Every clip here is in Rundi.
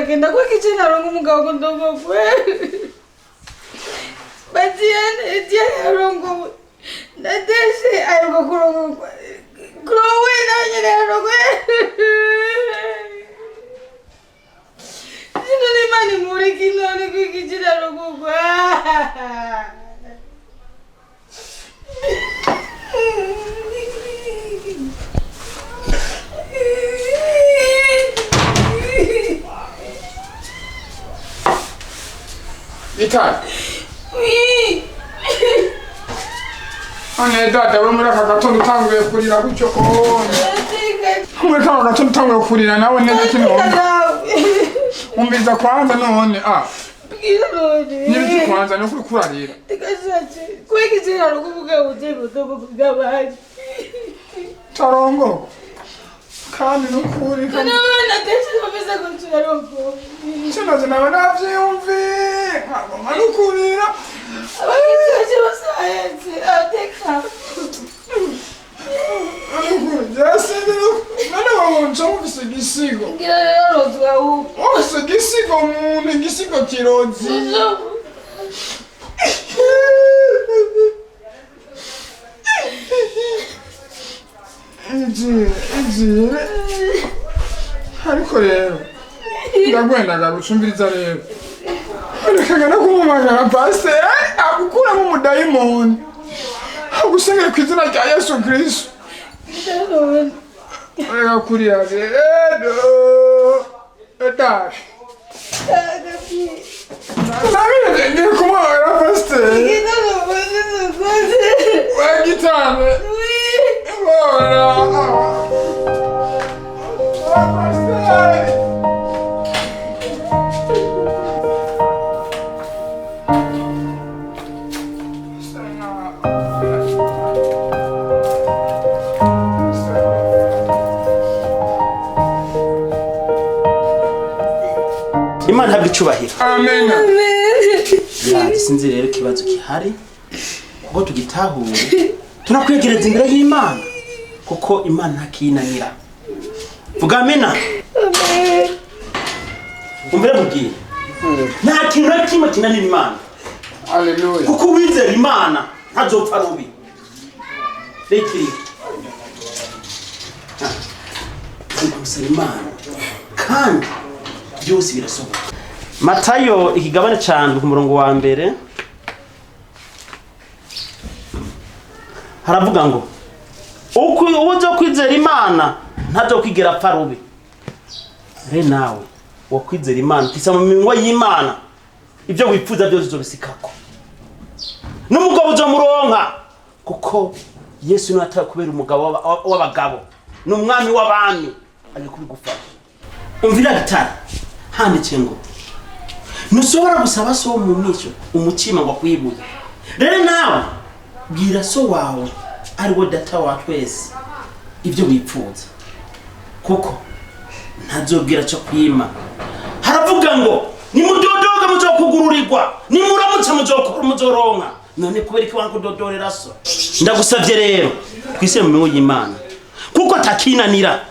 ndagenda kwa kichina rongo mugabo ndogo kwe. Batiane tiane rongo. Nadeshe ayo kurongo. Krowe na nyere rongo. Nini mani muri kinoni kwa kichina rongo kwa. Itai. Oui. Ane dada wemura kagatondo tanguye kurira kucyo konye. Mwe kano gatondo tanguye kurira nawe nene kino. Umbiza kwanza none Nibiki kwanza no kuri kurarira. Tikazaje. Kweki zira rukuvuga utego tobo kugabaje. Tarongo. Kandi no kuri kandi. Na tesi bameza kunsura rongo. Chana zina navyumvi. Manukurira. Abakitse basayenze ateka. Gisigo. Ngirarozwa Ose gisigo mune gisigo kirozi. Iji. Ariko rero. Ndagwenda garucumbiriza rero. Arikagana kumumagara pastor akukura mu mudayimoni. Agusengera kwizina rya Yesu Kristo. Oya kuriya rero. Eda. Nabire ngiye kumubagara pastor. Wagitane. Imana habwe icubahiro. Amen. Ya sinzi rero kibazo kihari ngo tugitahure tunakwegereza imbere y'Imana kuko Imana ntakinanira. Vuga amena. Amen. Umbere mugiye. Nta kintu na kimwe kinanira Imana. Hallelujah. Kuko wizera Imana ntazopfa rubi. Rekiri. Kumusaba Imana kandi byose birasohoka. Matayo ikigabane cyane ku murongo wa mbere haravuga ngo uko uzo kwizera Imana ntazo kwigera apfa rubi. Re nawe wo kwizera Imana kisa mu minwa y'Imana ibyo wifuza byose uzobisikako. N'umugabo uzo muronka kuko Yesu niwe atakubera umugabo w'abagabo n'umwami w'abami ari kubigufasha. Umvira gitara handitse ngo nushobora gusaba so mu mwico umutima ngo kwibuye. Rero nawe bwira so wawe ari wo data wa twese ibyo wipfuza kuko ntazobwira cyo kwima. Haravuga ngo ni mudodoga muzokugururirwa ni muramutse muzoronka. None kubera iki wangu dodorera so? Ndagusavye rero twise mu minwe y'Imana kuko takinanira.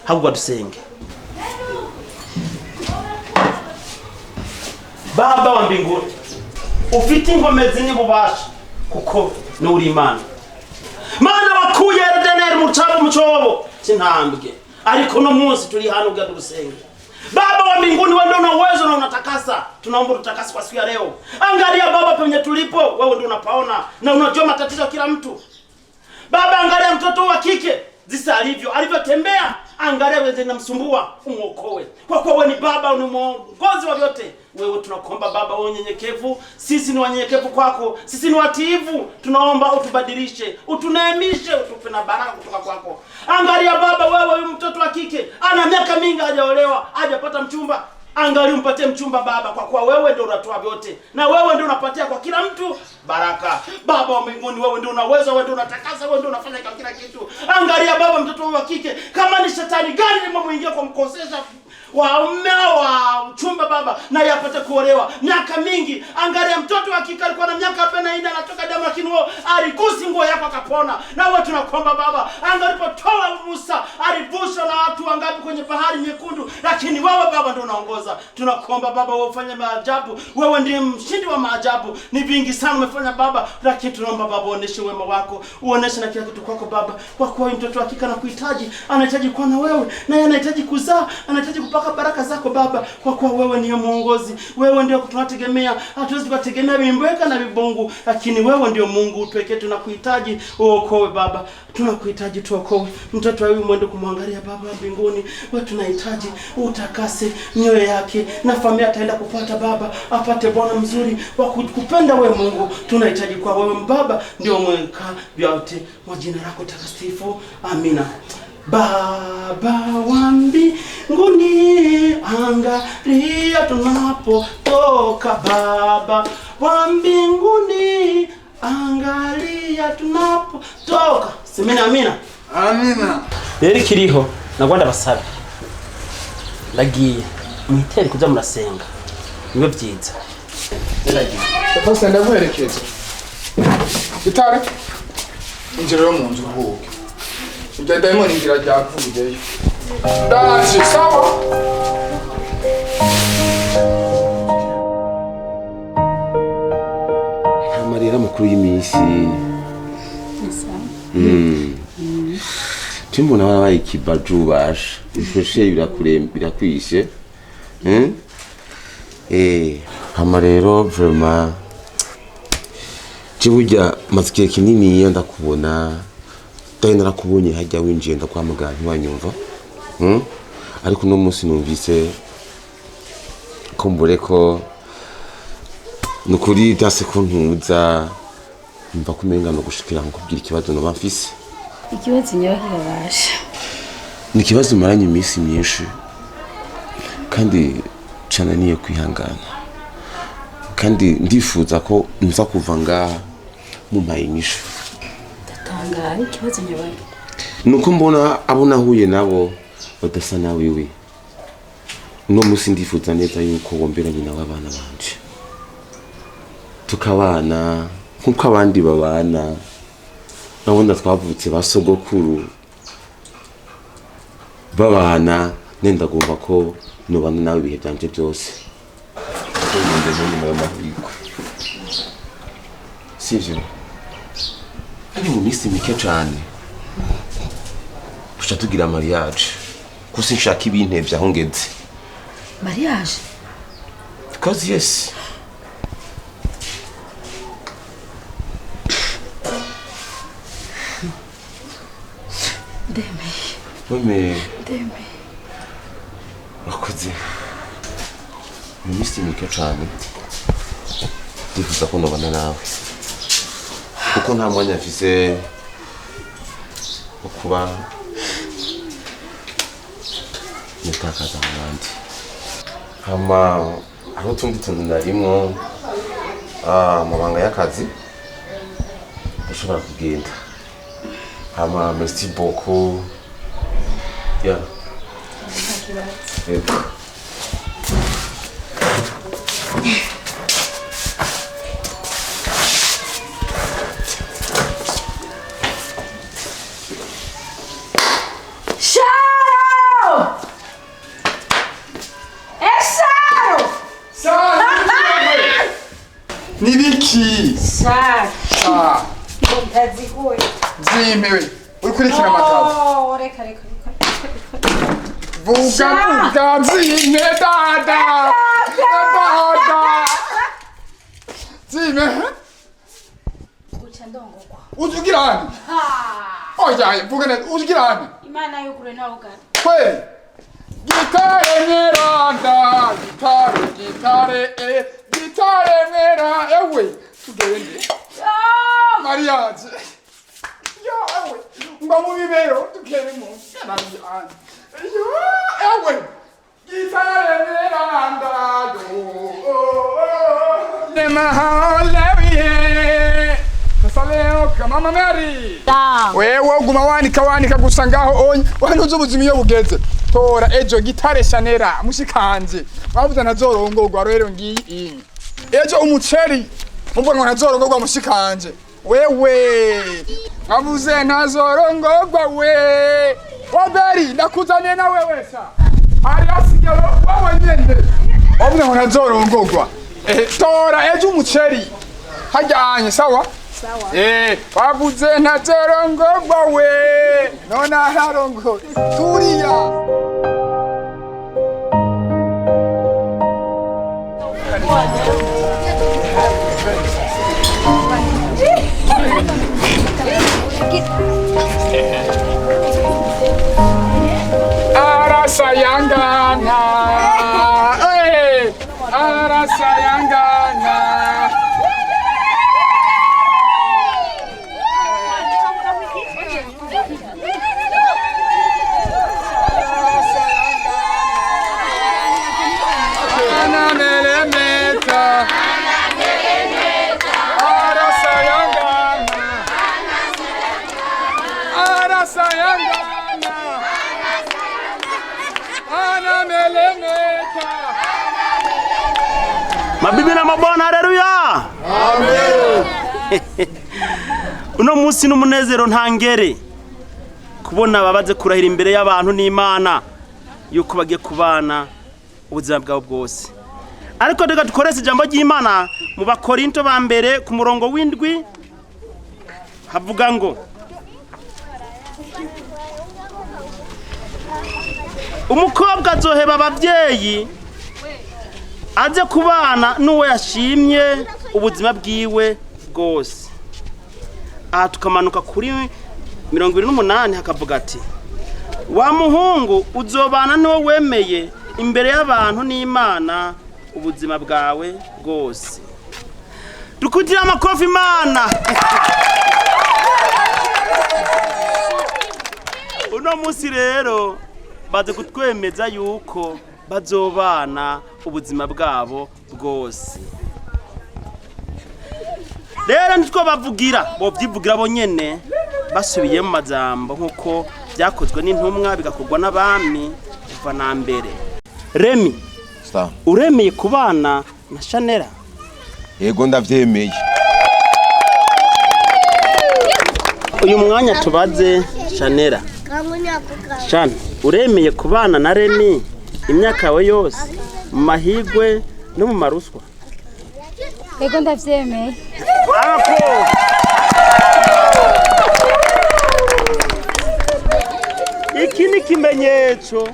Ahubwo dusenge. Baba wa mbinguni ufite ingomezi n'ububasha kuko nuri Imana. Mana wakuye Daniel mu cyobo cy'intambwe ariko no munsi turi hano ugadu gusenge. Baba wa mbinguni wewe ndio uwezo na unatakasa. Tunaomba utakase kwa siku ya leo. Angalia Baba penye tulipo, wewe ndio unapaona na unajua matatizo ya kila mtu. Baba angalia mtoto wa kike zisa alivyotembea, angalia wewe zinamsumbua umuokoe. Kwa kuwa wewe ni Baba ni mwongozi wa vyote. Wewe tunakuomba Baba wewe unyenyekevu, sisi ni wanyenyekevu kwako, sisi ni watiifu, tunaomba utubadilishe, utuneemishe, utupe na baraka kutoka kwako. Angalia Baba wewe huyu mtoto wa kike ana miaka mingi hajaolewa, hajapata mchumba. Angalia umpatie mchumba Baba kwa kuwa wewe ndio unatoa vyote na wewe ndio unapatia kwa kila mtu baraka. Baba wa mbinguni wewe ndio unaweza, wewe ndio unatakasa, wewe ndio unafanya kila kitu. Angalia Baba mtoto wa kike kama ni shetani gani limemuingia kwa mkosesha wa chumba baba na yapate kuolewa miaka mingi. Angalia mtoto wa kike alikuwa na miaka 40 anatoka damu, lakini wao aligusi nguo yako akapona. Na wewe tunakuomba baba, angalipotoa Musa alivusha na watu wangapi kwenye bahari nyekundu, lakini wewe baba ndio unaongoza. Tunakuomba baba, wewe ufanye maajabu, wewe ndiye mshindi wa maajabu. Ni vingi sana umefanya baba, lakini tunaomba baba uoneshe wema wako, uoneshe na kila kitu kwako baba, kwa kuwa mtoto wa kike anakuhitaji, anahitaji kuwa na wewe, na yeye anahitaji kuzaa, anahitaji kupaka baraka zako baba, kwa kuwa wewe ndiye muongozi, wewe ndio tunategemea. Hatuwezi kutegemea vimbweka na vibongo, lakini wewe ndio Mungu pekee. Tunakuhitaji uokoe baba, tunakuhitaji tuokoe mtoto huyu, mwende kumwangalia baba mbinguni. Wewe tunahitaji utakase nyoyo yake, na familia ataenda kupata baba, apate bwana mzuri wa kupenda wewe Mungu. Tunahitaji kwa wewe baba, ndio mweka vyote kwa jina lako takatifu, amina. Baba wa mbinguni, angalia tunapotoka. Baba wa mbinguni, angalia tunapotoka. Semeni amina. Amina. Rero kiriho nagwanda basabe lagiye mwiteri kuja murasenga niwe byiza. Bose ndaguherekeza. Gitare. Injira yo mu nzu uruhuke. Ndademo ningira ryavuyeyo. Ndaje sawa. Amarira mukuru y'imisi. Timbona wabaye ikibaju basha. Ifoshe birakwishe. Amarero vraiment Chibuja mazikiye kinini iyo ndakubona. Dai narakubonye hajya winjiye ndakwamagana ntiwanyumva. Ariko no munsi numvise kombore ko nukuri dase ko ntuza mva kumenga no gushikira nkubwira ikibazo no bamfise. Ikibazo nyabakira basha. Ni kibazo maranye imisi myinshi. Kandi cananiye kwihangana. Kandi ndifuza ko nza kuva ngaha mu mayinyisho. Tatanga ikibazo nyabakira. Nuko mbona abo nahuye nabo badasa na wewe. No musi ndifuza neza yuko wombera nyina w'abana banje. Tukabana nkuko abandi babana. Nabona twavutse basogokuru babana, nenda gumva ko nobana nawe bihe byanje byose. Ndeze nyuma y'amahirwe. Sivyo. Ari mu minsi mike cyane. Pusha tugira mariage. Kusi nshaka ibintevye aho ngeze. Mariage? Because yes. Deme. Wakoze. Mu minsi mike cyane. Ndifuza ko nobana nawe. Kuko nta mwanya mfise kuba mutakaza abandi. Hama aho tundi tuntu narimo amabanga y'akazi ndashobora kugenda. Hama merci beaucoup. Ya. Nibiki. Sa. Ntucikwe. Zimewe. Ukurikira amakabo. Reka. Vuga zime dada. Zime. Ucha ndongokwa. Ujugirani. Oya, vuga ne ujugirani. Imana yukure na ugana. Kweli. Gitare meranda, gitare mera, ewe. Tugende. Mariage. Yo, ewe. Ngamu bibero tukere mu. Mariage. Yo, ewe. Gitare meranda do. Nemaholewie. Kasaleo kama Mary. Da. Wewe uguma wanika gusa ngaho onye. Wano uzubuzima iyo bugeze. tora ejo gitare shanera mushikanje bavuze nazorongorwa rero ngiyi ejo umuceri mubwo ngo nazorongorwa mushikanje wewe bavuze nazorongorwa we waberi ndakuzaniye na wewe sa ari asigaye wawe nyende bavuze ngo nazorongorwa tora ejo umuceri hajyanye sawa bavuze nazorongorwa we none ararongo turiya Arasayangana, Arasayangana. Mabibi na mabwana, haleluya. Amen. Uno munsi n'umunezero ntangere kubona babaze kurahira imbere y'abantu n'Imana yuko bagiye kubana ubuzima bwabo bwose. Ariko reka dukorese ijambo ry'Imana mu Bakorinto ba mbere ku murongo w'indwi havuga ngo umukobwa azoheba abavyeyi aje kubana n'uwo yashimye ubuzima bwiwe bwose. Aha tukamanuka kuri 28 hakavuga ati wa muhungu uzobana n'uwo wemeye imbere y'abantu n'Imana ubuzima bwawe bwose. Dukutira amakofi Imana. Uno munsi rero baze kutwemeza yuko bazobana ubuzima bwabo bwose. Rero nitwo bavugira bovyivugira bonyene basubiye mu majambo nkuko byakozwe n'intumwa bigakorwa n'abami kuva na mbere. Remi, uremeye kubana na Shanera? Yego ndavyemeye. Uyu mwanya tubaze Shanera. Shan, uremeye kubana na Remi imyaka yawe yose mu mahigwe no mu maruswa? Yego ndavyemeye. Iki ni kimenyetso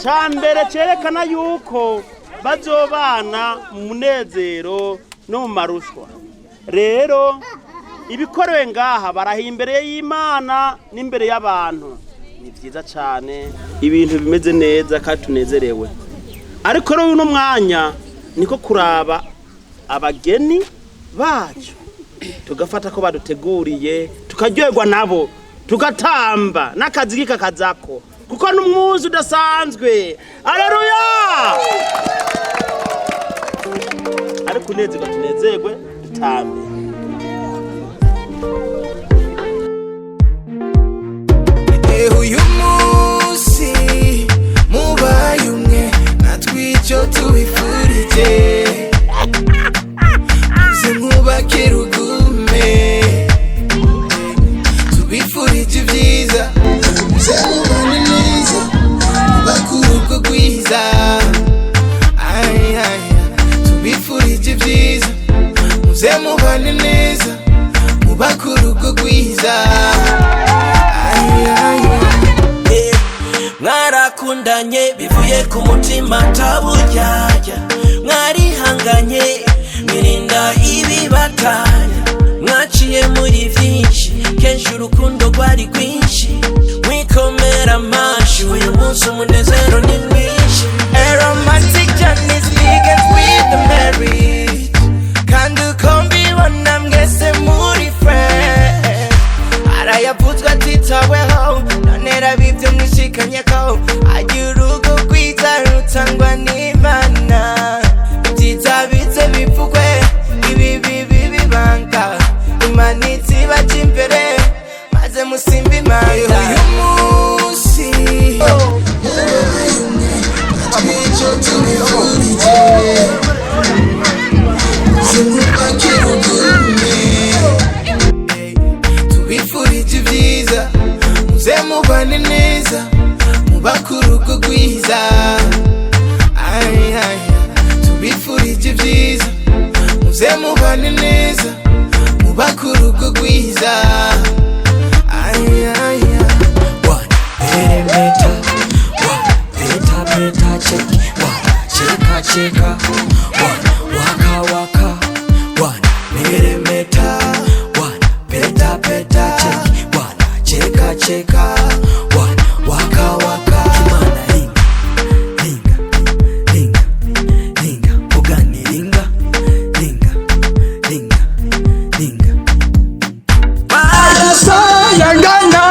ca mbere cerekana yuko bazobana mu munezero no mu maruswa. Rero ibikorewe ngaha barahiye imbere y'Imana n'imbere y'abantu. Ni vyiza cyane, ibintu bimeze neza kandi tunezerewe. Ariko rero uno mwanya niko kuraba abageni bacu tugafata ko baduteguriye tukaryoherwa nabo tugatamba n'akazi kakazako kuko n'umwuzu udasanzwe. Haleluya. Ariko unezerwa tunezerwe dutambe. Uyu munsi mubaye umwe natwico tubifurije uze mwubake rugume tubifurije ibyiza uze mubane neza mubake urugo rwiza tubifurije ibyiza uze mubane neza mubake urugo rwiza. Mwarakundanye bivuye ku mutima taburyarya, mwarihanganye mwirinda ibibatanya, mwaciye muri vyinshi kenshi urukundo rwari rwinshi, mwikomera amashi uyu munsi umunezero ni mwinshi. A romantic journey begins with the marriage, kandi uko mbibona mwese muri friends, arayavuzwe atitaweho nonera bivyo mwishikanyeko, agira urugo rwiza rutangwa n'Imana, ibyiza bize bivugwe ibibi bibanga, Imana izibaca imbere maze musimba Imana. Uyu munsi mubane neza mubakurugo gwiza tubifurije ibyiza muze mubane neza mubakurugo gwiza one perimeter one peta check one cheka one waka one perimeter one peta check one cheka one waka kimana linga ugani linga Arasayangana